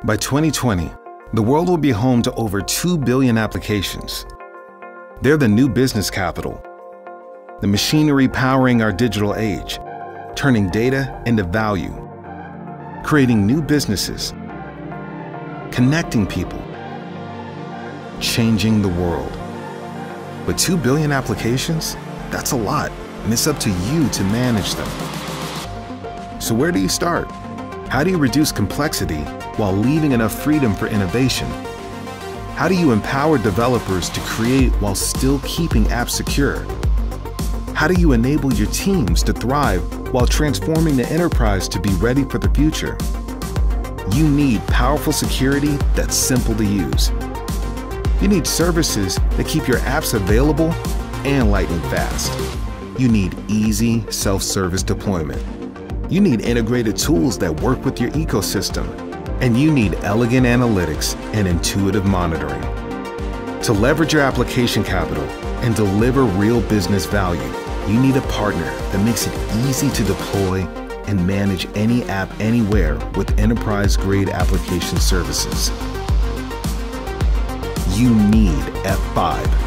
By 2020, the world will be home to over 2 billion applications. They're the new business capital, the machinery powering our digital age, turning data into value, creating new businesses, connecting people, changing the world. But 2 billion applications? That's a lot, and it's up to you to manage them. So where do you start? How do you reduce complexity while leaving enough freedom for innovation? How do you empower developers to create while still keeping apps secure? How do you enable your teams to thrive while transforming the enterprise to be ready for the future? You need powerful security that's simple to use. You need services that keep your apps available and lightning fast. You need easy self-service deployment. You need integrated tools that work with your ecosystem. And you need elegant analytics and intuitive monitoring. To leverage your application capital and deliver real business value, you need a partner that makes it easy to deploy and manage any app anywhere with enterprise-grade application services. You need F5.